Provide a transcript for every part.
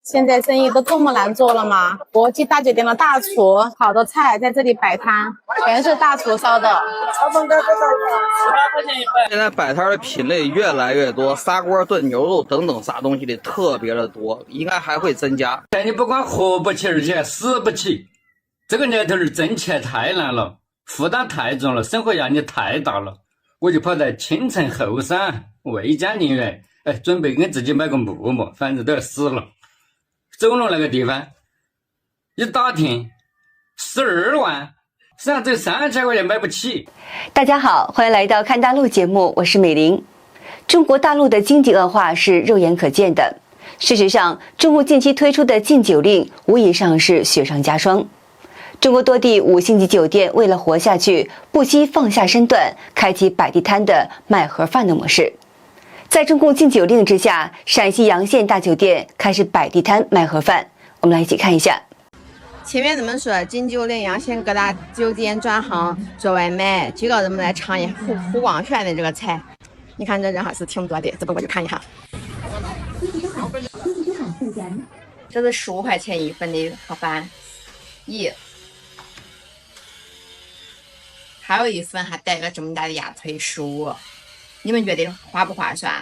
现在生意都这么难做了吗？国际大酒店的大厨，好多菜在这里摆摊，全是大厨烧的。现在摆摊的品类越来越多，砂锅炖牛肉等等啥东西的特别的多，应该还会增加。但你不管活不起，而且死不起，这个年头儿挣钱太难了，负担太重了，生活压力太大了。我就跑在青城后山魏家陵园，准备给自己买个木木，反正都要死了。走了那个地方，一打听12万，实际上这3000块钱买不起。大家好，欢迎来到看大陆节目，我是美玲。中国大陆的经济恶化是肉眼可见的。事实上，中国近期推出的禁酒令无疑上是雪上加霜。中国多地5星级酒店为了活下去，不惜放下身段，开启摆地摊的卖盒饭的模式。在中共禁酒令之下，陕西洋县大酒店开始摆地摊卖盒饭。我们来一起看一下。前面人们说禁酒令，洋县各大酒店转行做外卖，几个人们来尝一虎望轩的这个菜。你看这人还是挺多的，这不过去看一下。这是15块钱1份的盒饭，还有一份还带个这么大的鸭腿酥，你们觉得划不划算？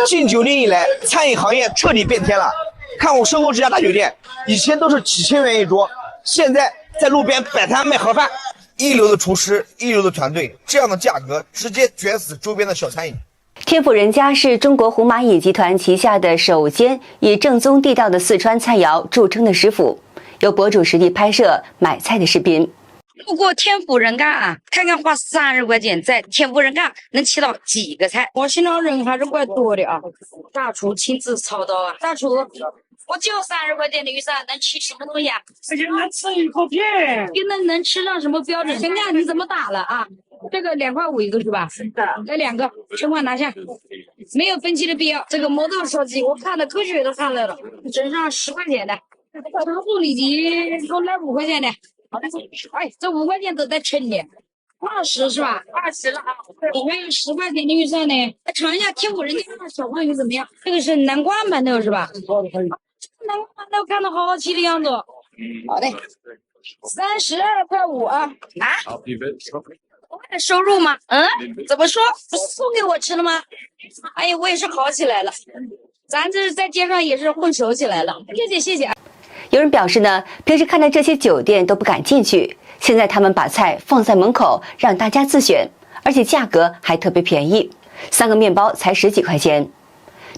禁酒令以来，餐饮行业彻底变天了。看我身后这家大酒店，以前都是几千元一桌，现在在路边摆摊卖盒饭，一流的厨师，一流的团队，这样的价格直接卷死周边的小餐饮。天府人家是中国红蚂蚁集团旗下的首间以正宗地道的四川菜肴著称的食府，有博主实地拍摄买菜的视频。路过天府人家啊，看看花30块钱在天府人家能吃到几个菜？我心想人还是怪多的啊。大厨亲自操刀啊，大厨，我就30块钱的预算能吃什么东西啊？而且能吃一口皮，能吃上什么标准？先看你怎么打了啊？这个2块5一个是吧？是的，来2个，全款拿下，没有分期的必要。这个磨豆烧鸡，我看的科学都看来了，整上10块钱的，糖醋里脊给我来5块钱的。哎，这5块钱都在称的，20是吧？20了啊！我还有10块钱的预算呢。来尝一下天府人家的小黄鱼怎么样？这个是南瓜馒头是吧？南瓜馒头看着好好吃的样子。好的，32块5啊！我的收入吗？怎么说？不是送给我吃的吗？哎呀，我也是好起来了，咱这在街上也是混熟起来了。谢谢。有人表示呢，平时看到这些酒店都不敢进去，现在他们把菜放在门口让大家自选，而且价格还特别便宜，3个面包才10几块钱。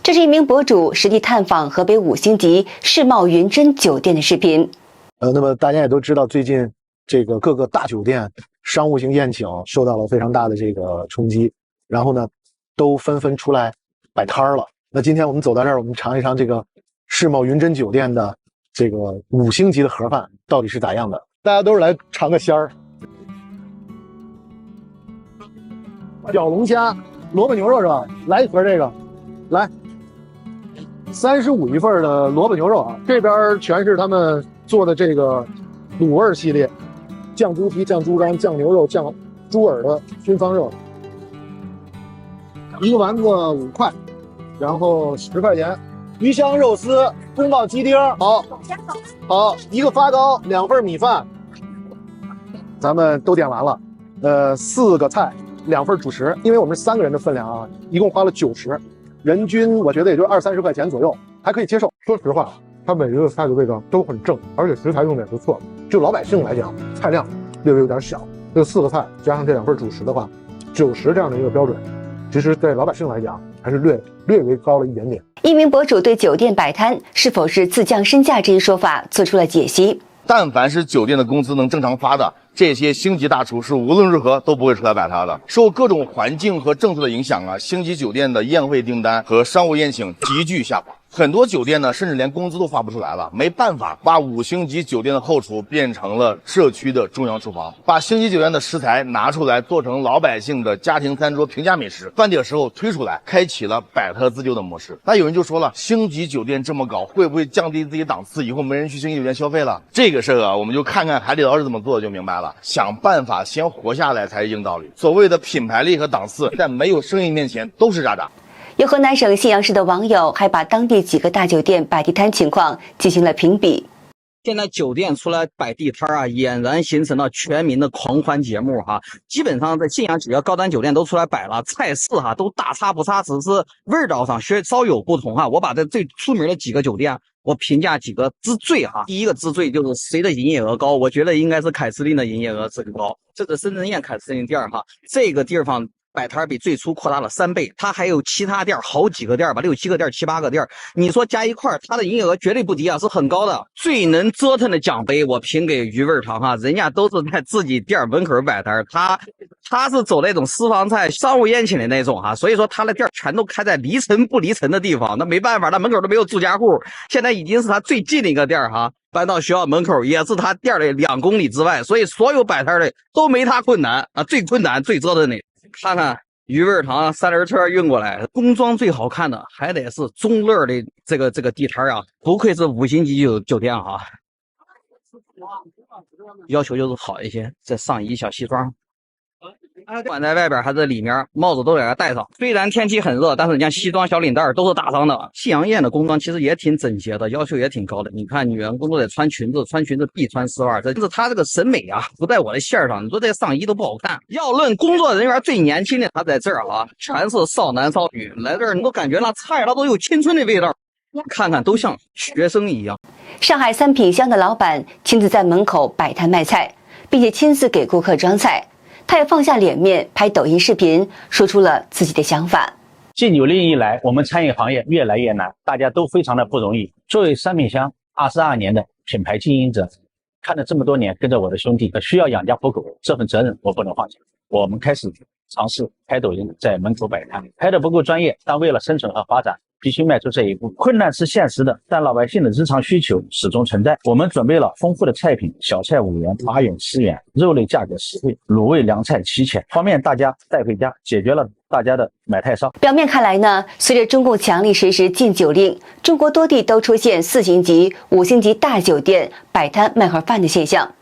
这是一名博主实地探访河北5星级世贸云臻酒店的视频。那么大家也都知道，最近这个各个大酒店商务型宴请受到了非常大的这个冲击，然后呢，都纷纷出来摆摊了。那今天我们走到这儿，我们尝一尝这个世贸云臻酒店的这个5星级的盒饭到底是咋样的？大家都是来尝个鲜儿。小龙虾、萝卜牛肉是吧？来一盒这个，来，35一份的萝卜牛肉啊。这边全是他们做的这个卤味系列，酱猪皮、酱猪肝、酱牛肉、酱猪耳的熏方肉，一个丸子5块，然后10块钱。鱼香肉丝、宫保鸡丁，好，一个发糕，2份米饭，咱们都点完了。4个菜，2份主食，因为我们3个人的分量啊，一共花了90，人均我觉得也就20-30块钱左右，还可以接受。说实话，它每一个菜的味道都很正，而且食材用的也不错。就老百姓来讲，菜量略微有点小。这4个菜加上这2份主食的话，90这样的一个标准，其实对老百姓来讲还是略微高了一点点。一名博主对酒店摆摊是否是自降身价这一说法做出了解析。但凡是酒店的工资能正常发的，这些星级大厨是无论如何都不会出来摆摊的。受各种环境和政策的影响啊，星级酒店的宴会订单和商务宴请急剧下滑。很多酒店呢，甚至连工资都发不出来了，没办法，把5星级酒店的后厨变成了社区的中央厨房，把星级酒店的食材拿出来做成老百姓的家庭餐桌平价美食，饭点时候推出来，开启了摆摊自救的模式。那有人就说了，星级酒店这么高，会不会降低自己档次，以后没人去星级酒店消费了？这个事儿啊，我们就看看海底捞是怎么做的就明白了。想办法先活下来才是硬道理。所谓的品牌力和档次，在没有生意面前都是渣渣。有河南省信阳市的网友还把当地几个大酒店摆地摊情况进行了评比。现在酒店出来摆地摊啊，俨然形成了全民的狂欢节目哈。基本上在信阳几个高端酒店都出来摆了，菜式哈都大差不差，只是味道上稍有不同哈。我把这最出名的几个酒店，我评价几个之最哈。第一个之最就是谁的营业额高，我觉得应该是凯司令的营业额最高。这是深圳宴凯司令店哈，这个地方摆摊比最初扩大了3倍，它还有其他店好几个店吧，6、7个店、7、8个店，你说加一块，它的营业额绝对不低啊，是很高的。最能折腾的奖杯，我评给鱼味堂哈，人家都是在自己店门口摆摊，他是走那种私房菜、商务宴请的那种哈，所以说他的店全都开在离城不离城的地方，那没办法，那门口都没有住家户，现在已经是他最近的一个店哈。搬到学校门口也是他店的2公里之外，所以所有摆摊的都没他困难啊，最困难、最折腾的。看看鱼味堂3轮车运过来，工装最好看的还得是中乐的这个地摊啊，不愧是5星级酒店哈。要求就是好一些，这上衣、小西装。不管在外边还是里面，帽子都得戴上。虽然天气很热，但是你像西装、小领带都是大张的。信阳宴的工装其实也挺整洁的，要求也挺高的。你看女员工都得穿裙子，穿裙子必穿丝袜，这是他这个审美啊，不在我的线上。你说这上衣都不好看。要论工作人员最年轻的，他在这儿啊，全是少男少女来这儿，你都感觉那菜它都有青春的味道。看看都像学生一样。上海3品香的老板亲自在门口摆摊卖菜，并且亲自给顾客装菜。他也放下脸面拍抖音视频，说出了自己的想法。禁酒令一来，我们餐饮行业越来越难，大家都非常的不容易。作为3品香22年的品牌经营者，看了这么多年，跟着我的兄弟需要养家糊口，这份责任我不能放下。我们开始尝试拍抖音，在门口摆摊，拍得不够专业，但为了生存和发展，必须迈出这一步。困难是现实的，但老百姓的日常需求始终存在。我们准备了丰富的菜品，小菜5元、8元、10元，肉类价格实惠，卤味凉菜齐全，方便大家带回家，解决了大家的买菜烧。表面看来呢，随着中共强力实施禁酒令，中国多地都出现4星级、5星级大酒店摆摊卖盒饭的现象。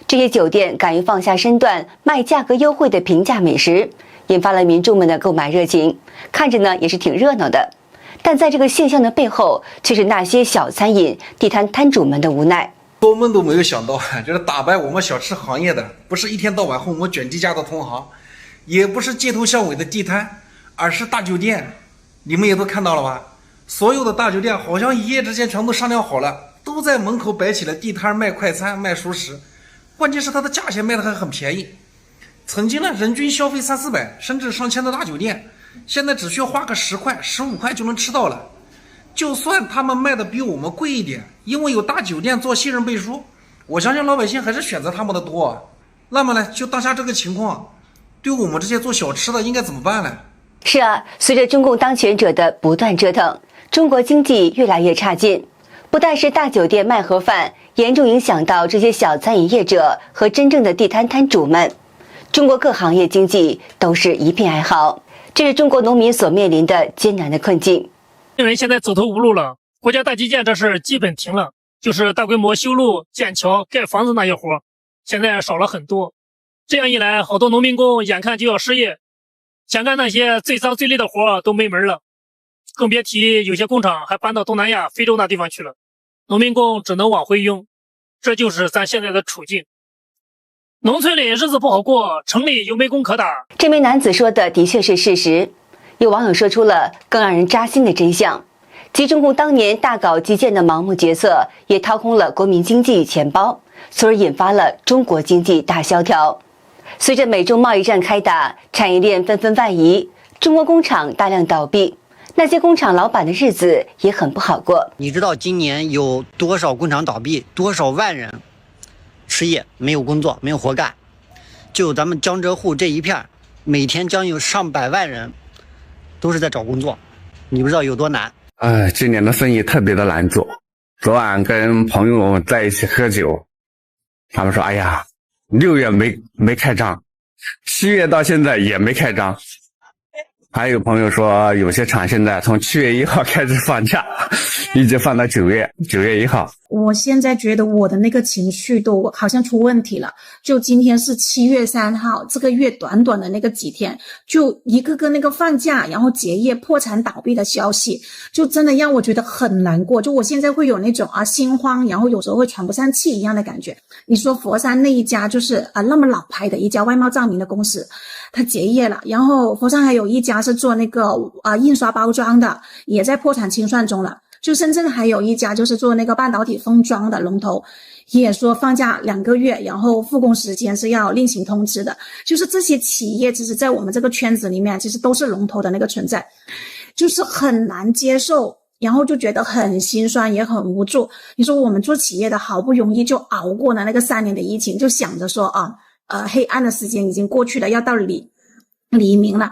这些酒店敢于放下身段卖价格优惠的平价美食，引发了民众们的购买热情，看着呢也是挺热闹的。但在这个现象的背后，却是那些小餐饮地摊摊主们的无奈。做梦都没有想到，就是打败我们小吃行业的，不是一天到晚和我们卷低价的同行，也不是街头巷尾的地摊，而是大酒店。你们也都看到了吧？所有的大酒店好像一夜之间全都商量好了，都在门口摆起了地摊，卖快餐、卖熟食。关键是它的价钱卖的还很便宜。曾经呢，人均消费3、400甚至上千的大酒店，现在只需要花个10块、15块就能吃到了。就算他们卖的比我们贵一点，因为有大酒店做信任背书，我相信老百姓还是选择他们的多啊。那么呢，就当下这个情况，对我们这些做小吃的应该怎么办呢？是啊，随着中共当权者的不断折腾，中国经济越来越差劲。不但是大酒店卖盒饭，严重影响到这些小餐饮业者和真正的地摊摊主们。中国各行业经济都是一片哀嚎，这是中国农民所面临的艰难的困境。因为现在走投无路了，国家大基建这事基本停了，就是大规模修路、建桥、盖房子那些活，现在少了很多。这样一来，好多农民工眼看就要失业，想干那些最脏最累的活都没门了，更别提有些工厂还搬到东南亚、非洲那地方去了，农民工只能往回用，这就是咱现在的处境。农村里日子不好过，城里又没工可打。这名男子说的的确是事实。有网友说出了更让人扎心的真相，即中共当年大搞基建的盲目决策，也掏空了国民经济与钱包，从而引发了中国经济大萧条。随着美中贸易战开打，产业链纷纷外移，中国工厂大量倒闭，那些工厂老板的日子也很不好过。你知道今年有多少工厂倒闭，多少万人失业，没有工作，没有活干？就咱们江浙沪这一片，每天将有上百万人都是在找工作，你不知道有多难。今年的生意特别的难做。昨晚跟朋友在一起喝酒，他们说：“哎呀，6月没开张，7月到现在也没开张。”还有朋友说，有些厂现在从7月1号开始放假，一直放到9月1号。我现在觉得我的那个情绪都好像出问题了。就今天是7月3号，这个月短短的那个几天，就一个个那个放假，然后结业、破产、倒闭的消息，就真的让我觉得很难过。就我现在会有那种心慌，然后有时候会喘不上气一样的感觉。你说佛山那一家就是那么老牌的一家外贸照明的公司，它结业了，然后佛山还有一家是做那个印刷包装的，也在破产清算中了。就深圳还有一家就是做那个半导体封装的龙头，也说放假2个月，然后复工时间是要另行通知的。就是这些企业其实在我们这个圈子里面其实都是龙头的那个存在，就是很难接受，然后就觉得很心酸也很无助。你说我们做企业的好不容易就熬过了那个3年的疫情，就想着说黑暗的时间已经过去了，要到黎明了，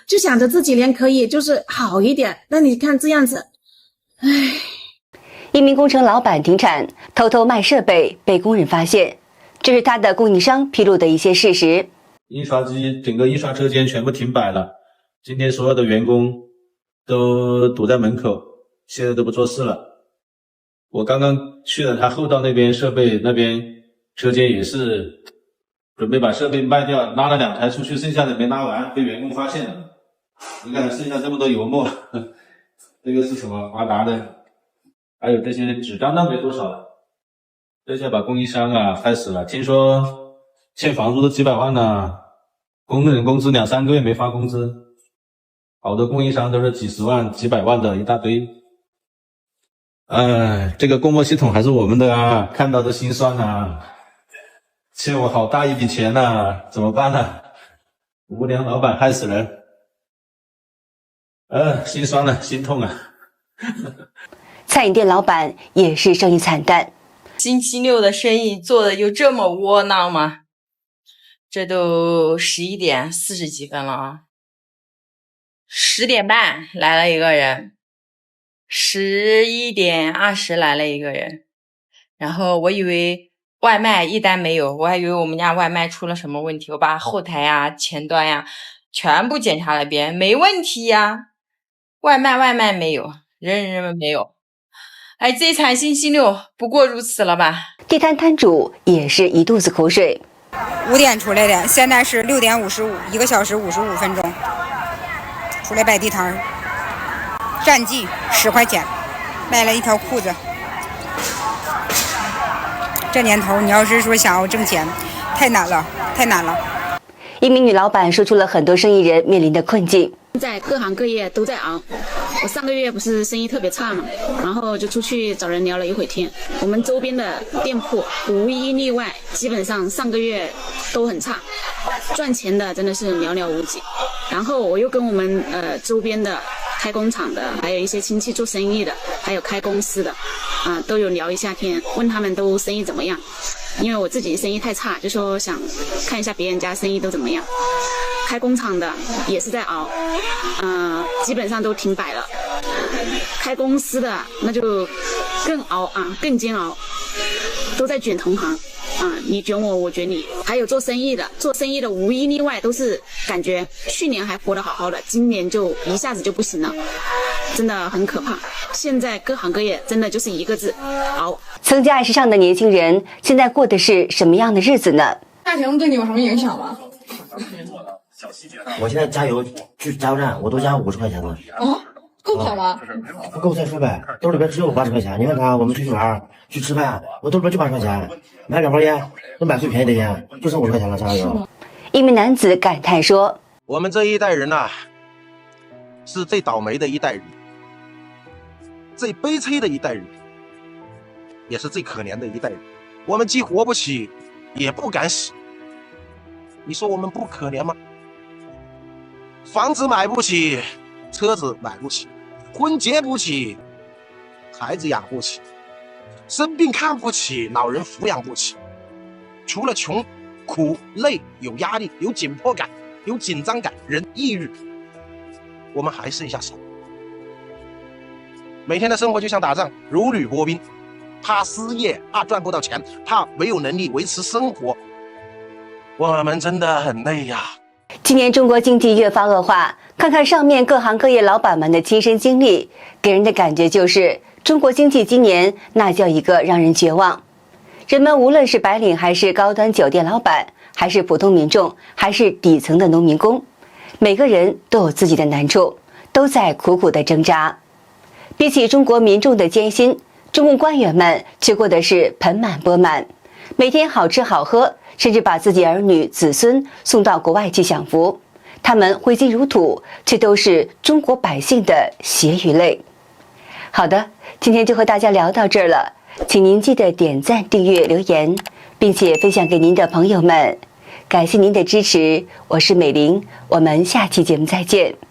就想着自己连可以就是好一点。那你看这样子，一名工程老板停产，偷偷卖设备被工人发现，这是他的供应商披露的一些事实。印刷机整个印刷车间全部停摆了，今天所有的员工都堵在门口，现在都不做事了。我刚刚去了他后道那边，设备那边车间也是准备把设备卖掉，拉了2台出去，剩下的没拉完，被员工发现了。你看剩下这么多油墨，这个是什么华达的，还有这些纸张都没多少了。这下把供应商害死了，听说欠房租的几百万呢，工人工资2、3个月没发工资，好多供应商都是几十万、几百万的一大堆。这个供墨系统还是我们的看到的心酸欠我好大一笔钱怎么办呢？无良老板害死人，心酸了，心痛餐饮店老板也是生意惨淡。星期六的生意做的就这么窝囊吗？这都11点40几分了10点半来了一个人，11点20来了一个人，然后我以为外卖一单没有，我还以为我们家外卖出了什么问题，我把后台前端全部检查了一遍，没问题外卖没有，人没有。这场星期六不过如此了吧？地摊摊主也是一肚子口水。5点出来的，现在是6点55，1个小时55分钟，出来摆地摊儿，战绩10块钱，卖了一条裤子。这年头，你要是说想要挣钱，太难了。一名女老板说出了很多生意人面临的困境。现在各行各业都在熬。我上个月不是生意特别差嘛，然后就出去找人聊了一会天。我们周边的店铺无一例外，基本上上个月都很差，赚钱的真的是寥寥无几。然后我又跟我们周边的开工厂的，还有一些亲戚做生意的，还有开公司的都有聊一下天，问他们都生意怎么样。因为我自己生意太差，就说想看一下别人家生意都怎么样。开工厂的也是在熬，基本上都停摆了。开公司的那就更熬更煎熬，都在卷同行你卷我，我卷你。还有做生意的无一例外都是感觉去年还活得好好的，今年就一下子就不行了，真的很可怕。现在各行各业真的就是一个字，熬。曾经爱时尚的年轻人现在过的是什么样的日子呢？价钱对你有什么影响吗？我现在加油去加油站，我都加50块钱了。够跑吗？不够再说呗，兜里边只有80块钱。你看看，我们出去玩去吃饭，我兜里边就80块钱，买2包烟，都买最便宜的烟，就剩50块钱了，加油。一名男子感叹说：“我们这一代人是最倒霉的一代人，最悲催的一代人，也是最可怜的一代人。我们既活不起，也不敢死。你说我们不可怜吗？房子买不起，车子买不起，婚结不起，孩子养不起，生病看不起，老人抚养不起。除了穷、苦、累、有压力、有紧迫感、有紧张感、人抑郁，我们还剩下什么？每天的生活就像打仗，如履薄冰，怕失业，怕赚不到钱，怕没有能力维持生活。我们真的很累呀。今年中国经济越发恶化，看看上面各行各业老板们的亲身经历，给人的感觉就是中国经济今年那叫一个让人绝望。人们无论是白领还是高端酒店老板，还是普通民众，还是底层的农民工，每个人都有自己的难处，都在苦苦的挣扎。比起中国民众的艰辛，中共官员们却过的是盆满钵满，每天好吃好喝，甚至把自己儿女子孙送到国外去享福。他们挥金如土，却都是中国百姓的血与泪。好的，今天就和大家聊到这儿了，请您记得点赞、订阅、留言，并且分享给您的朋友们。感谢您的支持，我是美玲，我们下期节目再见。